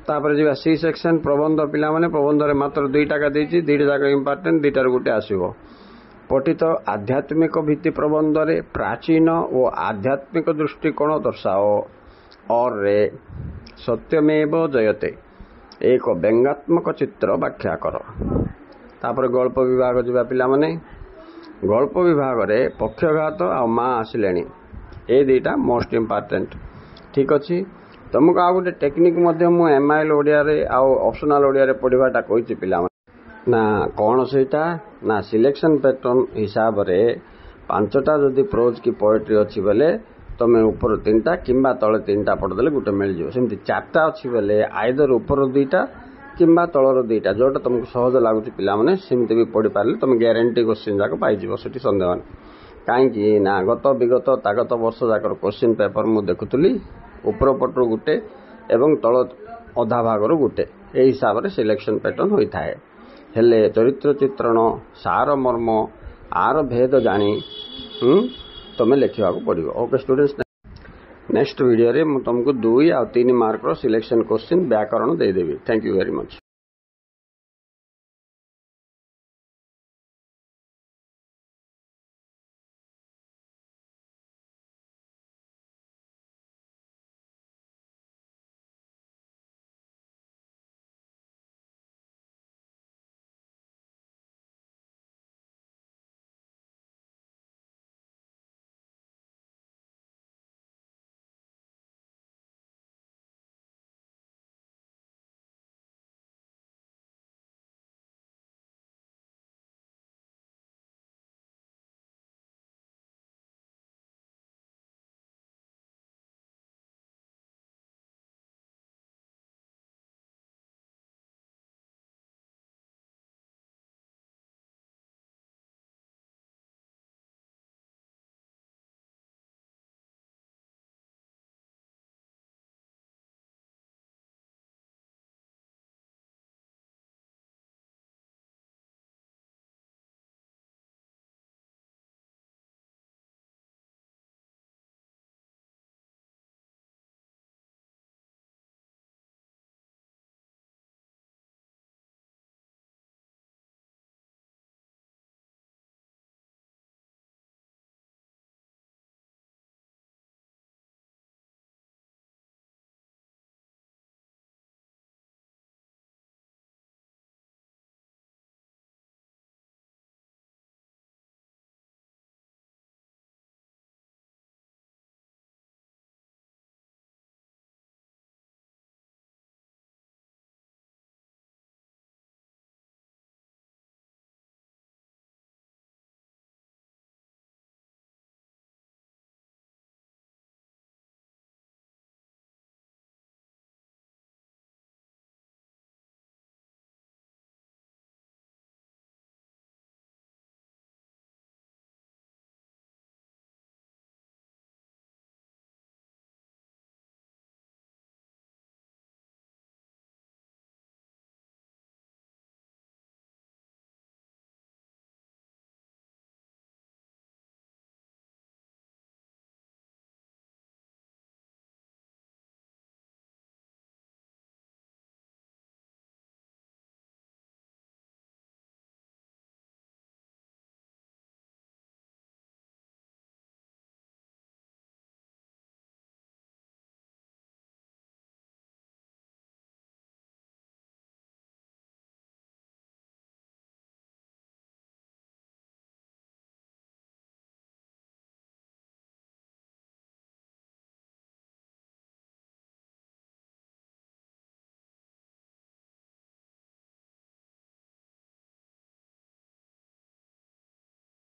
ତାପରେ ଯିବା C ସେକ୍ସନ, ପ୍ରବନ୍ଧ ପିଲାମାନେ। ପ୍ରବନ୍ଧରେ ମାତ୍ର 2ଟା ଦେଇଛି, 2ଟା ଯାକ ଇମ୍ପୋର୍ଟାଣ୍ଟ, 2ଟାରୁ ଗୋଟେ ଆସିବ। ପଠିତ ଆଧ୍ୟାତ୍ମିକ ଭିତ୍ତି ପ୍ରବନ୍ଧରେ ପ୍ରାଚୀନ ଓ ଆଧ୍ୟାତ୍ମିକ ଦୃଷ୍ଟିକୋଣ ଦର୍ଶାଅ। ଅର୍ରେ ସତ୍ୟମେବ ଜୟତେ ଏକ ବ୍ୟଙ୍ଗାତ୍ମକ ଚିତ୍ର ବ୍ୟାଖ୍ୟା କର। ତାପରେ ଗଳ୍ପ ବିଭାଗ ଯିବା ପିଲାମାନେ। ଗଳ୍ପ ବିଭାଗରେ ପକ୍ଷଘାତ ଆଉ ମା ଆସିଲେଣି, ଏ 2ଟା ମୋଷ୍ଟ ଇମ୍ପୋର୍ଟାଣ୍ଟ। ଠିକ୍ ଅଛି, ତୁମକୁ ଆଉ ଗୋଟେ ଟେକ୍ନିକ୍ ମଧ୍ୟ ମୁଁ MIL ଓଡ଼ିଆରେ ଆଉ ଅପସନାଲ ଓଡ଼ିଆରେ ପଢ଼ିବାଟା କହିଛି ପିଲାମାନେ। ନା କ'ଣ ସେଇଟା ନା ସିଲେକ୍ସନ୍ ପ୍ୟାଟର୍ନ ହିସାବରେ 5ଟା ଯଦି ପ୍ରୋଜ୍ କି ପୋଏଟ୍ରି ଅଛି ବୋଲେ ତୁମେ ଉପର 3ଟା କିମ୍ବା ତଳେ 3ଟା ପଢ଼ିଦେଲେ ଗୋଟେ ମିଳିଯିବ। ସେମିତି 4ଟା ଅଛି ବୋଲେ ଆଇଦର ଉପର 2ଟା କିମ୍ବା ତଳର 2ଟା, ଯେଉଁଟା ତୁମକୁ ସହଜ ଲାଗୁଛି ପିଲାମାନେ ସେମିତି ବି ପଢ଼ିପାରିଲେ ତୁମେ ଗ୍ୟାରେଣ୍ଟି କ୍ୱେଶ୍ଚିନ୍ ଯାକ ପାଇଯିବ, ସେଠି ସନ୍ଦେହ ନାହିଁ। କାହିଁକି ନା ବିଗତ ବର୍ଷ ଯାକର କ୍ୱେଶ୍ଚିନ୍ ପେପର ମୁଁ ଦେଖୁଥିଲି, ଉପର ପଟରୁ ଗୋଟେ ଏବଂ ତଳ ଅଧା ଭାଗରୁ ଗୋଟେ, ଏହି ହିସାବରେ ସିଲେକ୍ସନ୍ ପ୍ୟାଟର୍ନ ହୋଇଥାଏ। ହେଲେ ଚରିତ୍ର ଚିତ୍ରଣ, ସାରମର୍ମ, ଆର ଭେଦ ଜାଣି ତୁମେ ଲେଖିବାକୁ ପଡ଼ିବ। ଓକେ ଷ୍ଟୁଡେଣ୍ଟସ୍, ନେକ୍ସଟ ଭିଡ଼ିଓରେ ମୁଁ ତୁମକୁ 2 ଆଉ 3 ମାର୍କର ସିଲେକ୍ସନ୍ କ୍ୱେଶ୍ଚିନ୍ ବ୍ୟାକରଣ ଦେଇଦେବି। Thank you very much.